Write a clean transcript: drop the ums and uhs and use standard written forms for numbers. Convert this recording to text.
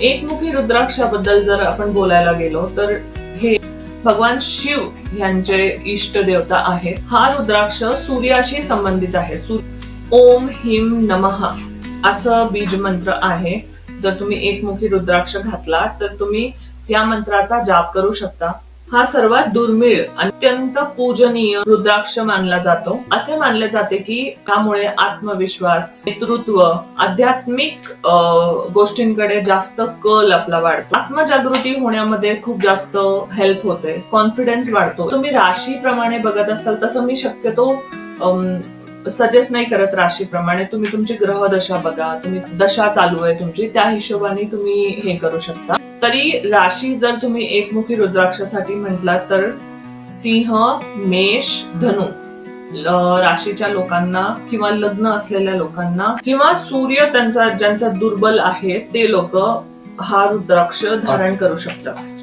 एकमुखी रुद्राक्षाबद्दल जर आपण बोलायला गेलो तर हे भगवान शिव यांचे इष्ट देवता आहे. हा रुद्राक्ष सूर्याशी संबंधित आहे. ओम ह्रीं नमः असं बीज मंत्र आहे. जर तुम्ही एकमुखी रुद्राक्ष घातला तर तुम्ही या मंत्राचा जाप करू शकता. हा सर्वात दुर्मिळ अत्यंत पूजनीय रुद्राक्ष मानला जातो. असे मानले जाते की त्यामुळे आत्मविश्वास, नेतृत्व, आध्यात्मिक गोष्टींकडे जास्त कल आपला वाढतो. आत्मजागृती होण्यामध्ये खूप जास्त हेल्प होते. कॉन्फिडन्स वाढतो. तुम्ही राशीप्रमाणे बघत असाल तसं मी शक्यतो सजेस्ट नाही करत. राशीप्रमाणे तुम्ही तुमची ग्रह दशा बघा. तुम्ही दशा चालू आहे तुमची, त्या हिशोबाने तुम्ही हे करू शकता. तरी राशी जर तुम्ही एकमुखी रुद्राक्षासाठी म्हटलात तर सिंह, मेष, धनु राशीच्या लोकांना किंवा लग्न असलेल्या लोकांना किंवा सूर्य ज्यांचा दुर्बल आहे ते लोक हा रुद्राक्ष धारण करू शकतात.